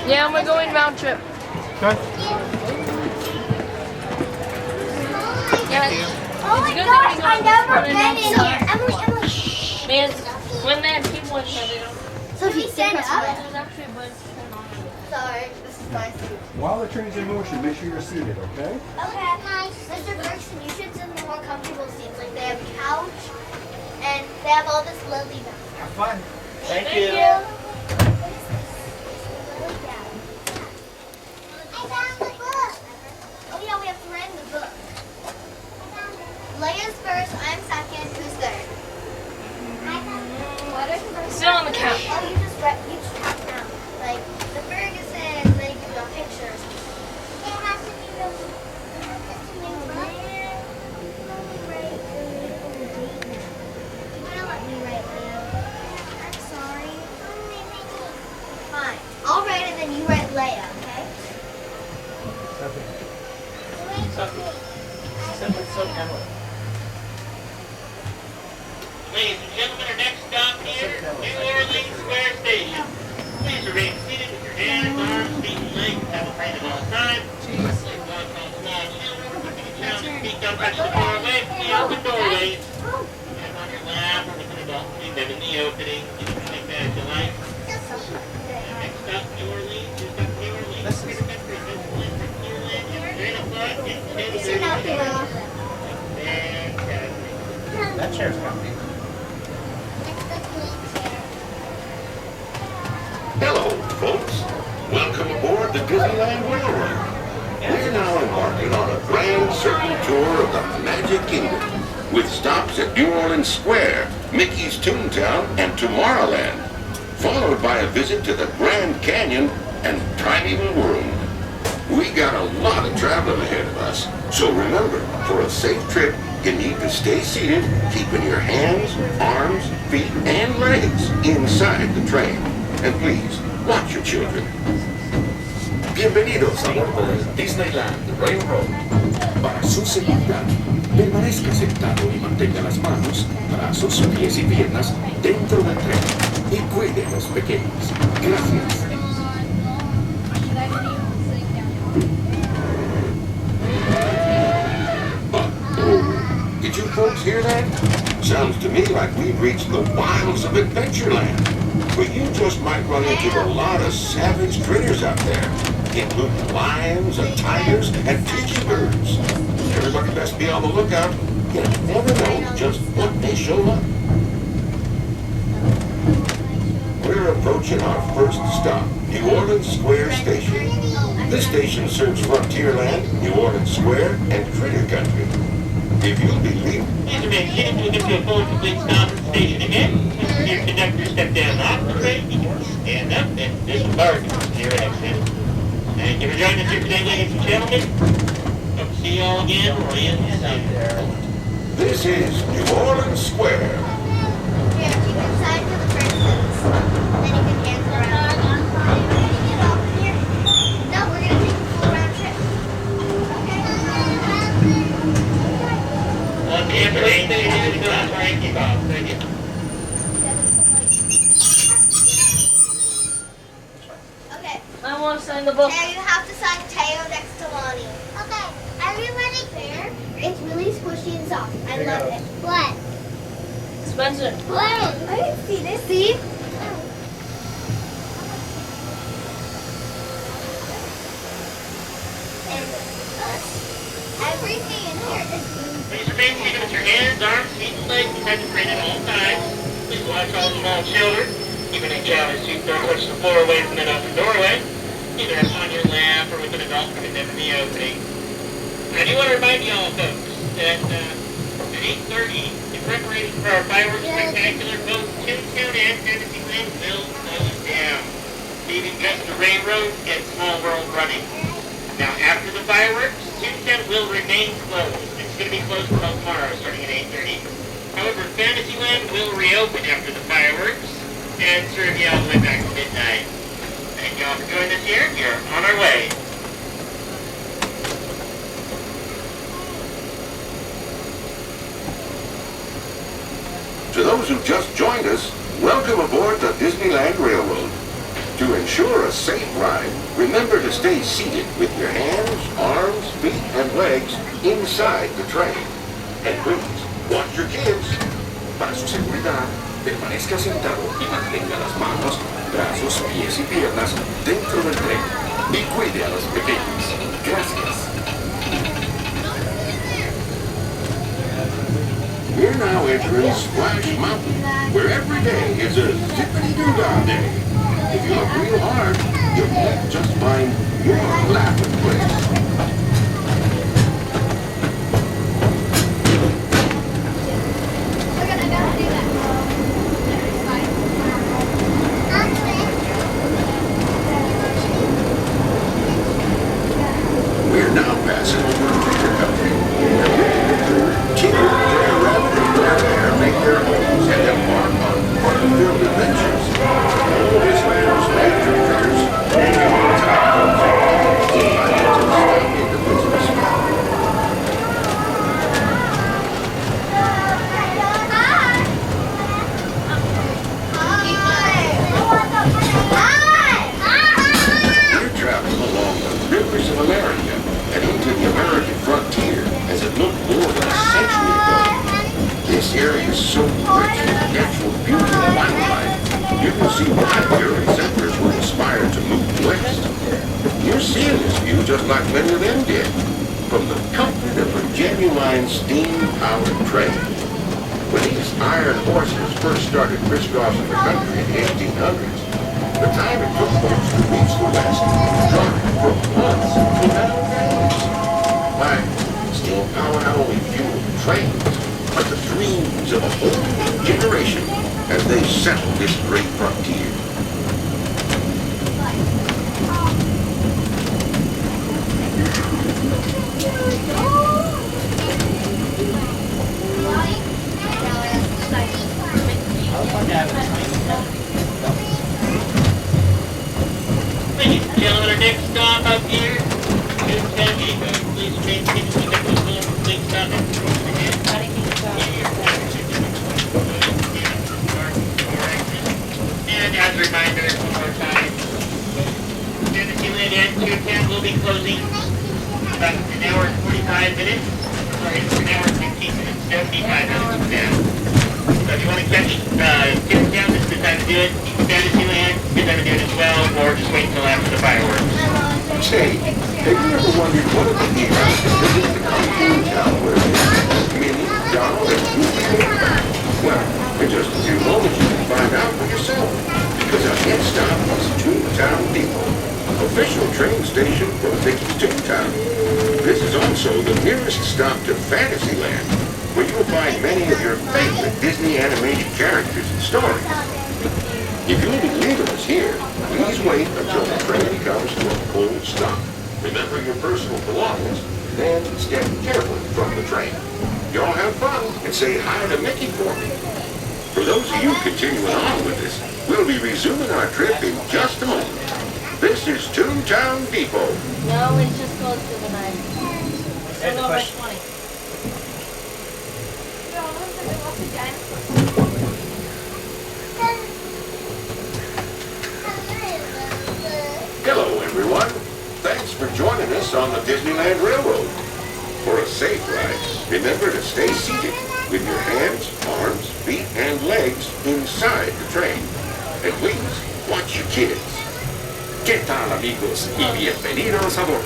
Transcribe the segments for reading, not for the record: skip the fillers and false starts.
Yeah, we're going round trip. Okay. Yeah. Oh my gosh, I never been in here. Emily. Man, when they have people in here, they don't. Sophie, stand up. There's actually a bunch of Sorry, this is my seat. While the train's in motion, make sure you're seated, okay? Okay. Mr. Bergson, you should sit in the more comfortable seats. Like they have a couch and they have all this Lily Belle. Have fun. Thank you. I found the book. Oh yeah, we have to write in the book. Leia's first, I'm second, who's third? Sit on the couch. Oh, you just have down. Like the Ferguson, they give you a picture. It has to be the I'm sorry. Fine. I'll write and then you write Leia, okay? Ladies and gentlemen, our next stop here, New Orleans Square Station. Please remain seated with your hands, arms, feet, and legs held straight at all times. Like one small children, looking at children, feet don't touch the floor away from the open doorways. Hands on your lap or with an adult, leave them in the opening. You can make that as you like. Next stop, New Orleans. Who's got New Orleans? Great country, Disneyland, Disneyland, straight o'clock, Sit up here. Fantastic. That chair's comfy. Hello, folks. Welcome aboard the Disneyland Railroad. We're now embarking on a grand circle tour of the Magic Kingdom, with stops at New Orleans Square, Mickey's Toontown, and Tomorrowland, followed by a visit to the Grand Canyon and Primeval World. We got a lot of traveling ahead of us, so remember, for a safe trip, you need to stay seated, keeping your hands, arms, feet, and legs inside the train. And please, watch your children. Bienvenidos a bordo del Disneyland Railroad. Para su seguridad, permanezca sentado y mantenga las manos, brazos, pies y piernas dentro del tren. Y cuide a los pequeños. Gracias. Did you folks hear that? Sounds to me like we've reached the wilds of Adventureland. But you just might run into a lot of savage critters out there, including lions and tigers and tiki birds. Everybody best be on the lookout. You never know just what may show up. We're approaching our first stop, New Orleans Square Station. This station serves Frontierland, New Orleans Square, and Critter Country. If you'll be leaving. Please remain seated until we get to a full and complete stop at the station again. Your conductor step down off the train. You can stand up and disembark at your exit. Thank you for joining us here today, ladies and gentlemen. Hope to see you all again real soon. This is New Orleans Square. Here, you can sign to the Fergusons. Then you can dance around. Here. No, we're going to take a full round trip. On the information station, thank you, Bob. Thank you. Okay. I want to sign the book. Now you have to sign Teo next to Lonnie. Okay. Everybody there? It's really squishy and soft. I love it. What? Spencer. What? I didn't see this. See? And everything in here is Please remain seated with your hands, arms, feet, and legs inside the train at all times. Please watch all small children. Even a child's seat don't touch the floor away from that open doorway. Either on your lap or with an adult coming them in the opening. I do want to remind you all, folks, that at 8:30, in preparation for our fireworks spectacular, both Toontown and Fantasyland will close down, leaving just the railroad and Small World running. Now, after the fireworks, Toontown will remain closed. It's going to be closed until tomorrow, starting at 8:30. However, Fantasyland will reopen after the fireworks and serve you all the way back to midnight. Thank you all for joining us here. You're on our way. To those who just joined us, welcome aboard the Disneyland Railroad. To To ensure a safe ride, remember to stay seated with your hands, arms, feet, and legs inside the train. And please, watch your kids. Para su seguridad, permanezca sentado y mantenga las manos, brazos, pies y piernas dentro del tren. Y cuide a los pequeños. Gracias. We're now entering Splash Mountain, where every day is a zippity-doo-dah day. If you look real hard, you might just find your laughing place. We're gonna go do that. We're now passing over Critter Country, where we cheer, Brer Rabbit, and Brer Bear make their homes and embark on fun-filled adventures. All this land's major critters and your top folks invited to stop in to visit us. We're traveling along the rivers of America and into the American frontier as it looked more than a century ago. This area is so rich with natural beauty and wildlife. You can see why the early settlers were inspired to move west. You're seeing this view just like many of them did, from the comfort of a genuine steam-powered train. When these iron horses first started crisscrossing the country in the 1800s, the time it took folks to reach the west dropped from months to now days. Why, steam power not only fueled trains, but the dreams of a whole new generation as they settled this great frontier. Ladies and gentlemen, our next stop up here, U.S.A. Please remain seated to get those little complete stop. And as a reminder, one more time, Disneyland and U.S.A. will be closing about an hour and 45 minutes. Sorry, an hour and 15 minutes, 75 minutes from now. So if you want to catch U.S.A., this is the time to do it. Disneyland, good time to do it as well, or just wait until after the fireworks. Say, have you ever wondered what it would be like to visit the cartoon town where Minnie, Donald, and Goofy live? Well, in just a few moments you can find out for yourself, because our next stop is Toontown Depot, official train station for Mickey's Toontown. This is also the nearest stop to Fantasyland, where you'll find many of your favorite Disney animated characters and stories. If you'll be leaving us here, please wait until the train comes to a full stop. Remember your personal belongings, then step carefully from the train. Y'all have fun and say hi to Mickey for me. For those of you continuing on with us, we'll be resuming our trip in just a moment. This is Toontown Depot. No, it's just close to the 9. Still go by 20. Hello, everyone. Thanks for joining us on the Disneyland Railroad. For a safe ride, remember to stay seated with your hands, arms, feet, and legs inside the train. And please, watch your kids. ¿Qué tal, amigos? Y bienvenidos a bordo.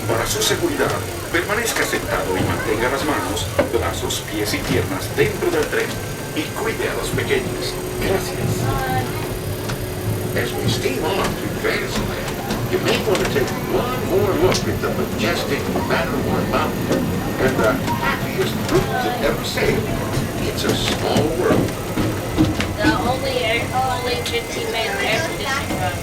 Para su seguridad, permanezca sentado y mantenga las manos, brazos, pies y piernas dentro del tren. Y cuide a los pequeños. Gracias. As we steam on to Fantasyland, you may want to take one more look at the majestic Matterhorn Mountain and the happiest cruise that ever sailed. It's a small world. The only 15-minute air conditioning run.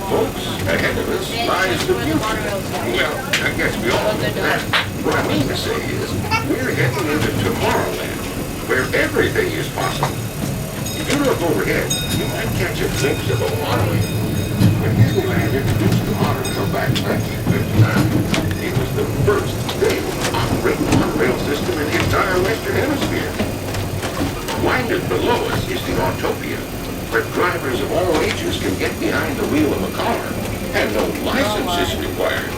Folks, ahead of us lies the future. Well, I guess we all know that. What I mean to say is, we're heading into Tomorrowland, where everything is possible. If you look overhead, you might catch a glimpse of a waterway. When Disneyland introduced the monorail back in 1959, it was the first daily operating monorail system in the entire Western Hemisphere. Winded below us is the Autopia, where drivers of all ages can get behind the wheel of a car, and no license is required.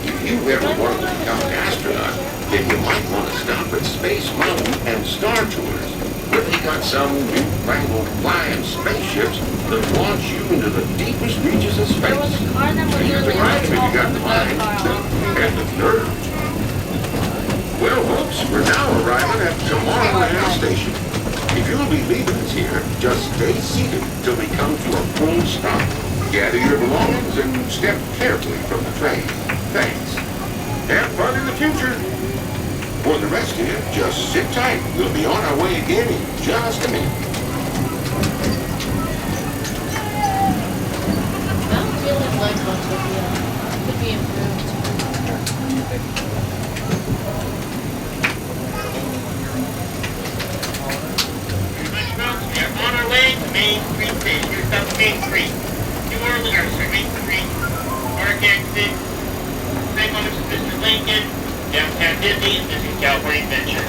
If you ever wanted to become an astronaut, then you might want to stop at Space Mountain and Star Tours, where they got some newfangled flying spaceships that launch you into the deepest reaches of There was space. a car that was And you literally can ride them if you got the car. mind and the nerve. Well, folks, we're now arriving at Tomorrowland Station. If you'll be leaving us here, just stay seated till we come to a full stop. Gather your belongings and step carefully from the train. Thanks. Have fun in the future. For the rest of you, just sit tight. We'll be on our way again in just a minute. I don't really like Autopia. Could be improved. We are on our way to Main Street Station. Here's South Main Street. New Orleans, or sorry, Main Street, Park Exit, St. Louis, Mr. Lincoln, Downtown Disney, and Disney California Adventure.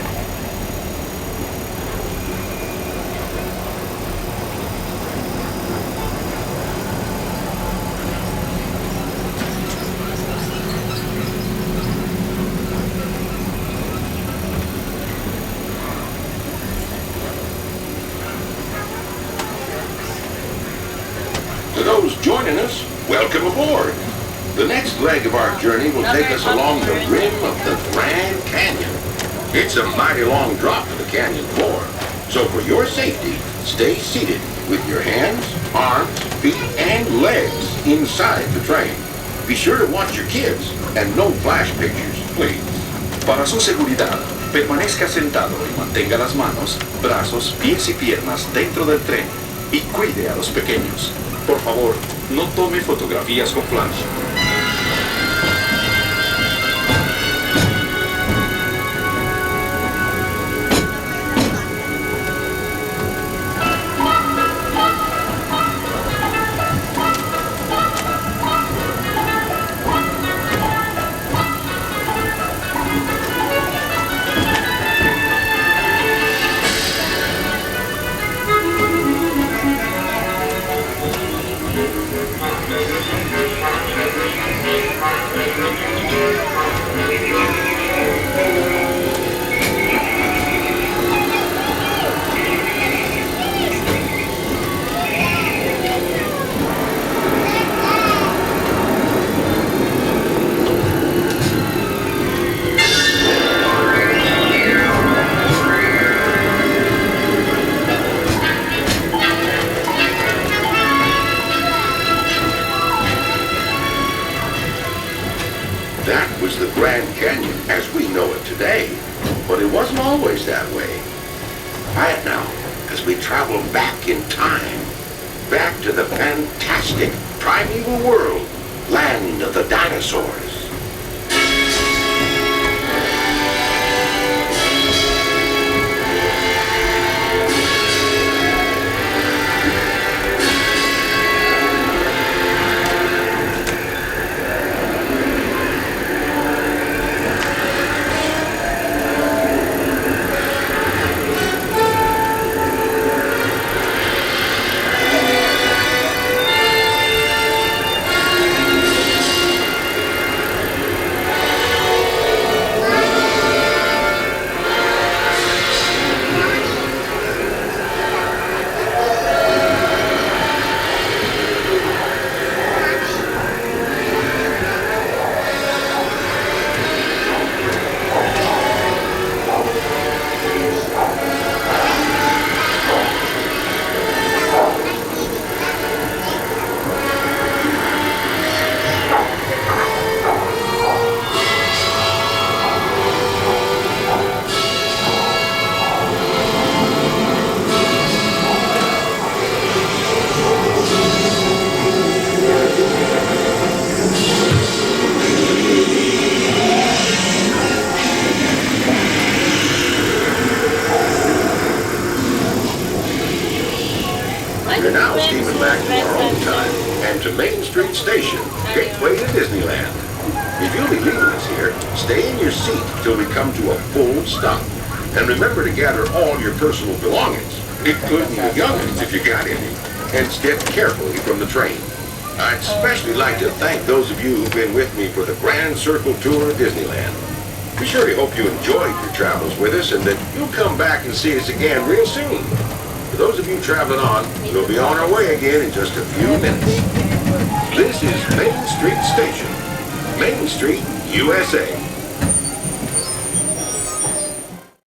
To those joining us, welcome aboard. The next leg of our journey will take us along the rim of the Grand Canyon. It's a mighty long drop to the canyon floor, so for your safety, stay seated with your hands, arms, feet, and legs inside the train. Be sure to watch your kids and no flash pictures, please. Para su seguridad, permanezca sentado y mantenga las manos, brazos, pies y piernas dentro del tren y cuide a los pequeños. Por favor, no tome fotografías con flash. That was the Grand Canyon as we know it today, but it wasn't always that way. Quiet now as we travel back in time, back to the fantastic primeval world, land of the dinosaurs. Main Street Station, gateway to Disneyland. If you'll be leaving us here, stay in your seat till we come to a full stop. And remember to gather all your personal belongings, including the youngins if you got any, and step carefully from the train. I'd especially like to thank those of you who've been with me for the Grand Circle Tour of Disneyland. We surely hope you enjoyed your travels with us and that you'll come back and see us again real soon. For those of you traveling on, we'll be on our way again in just a few minutes. This is Main Street Station, Main Street, USA.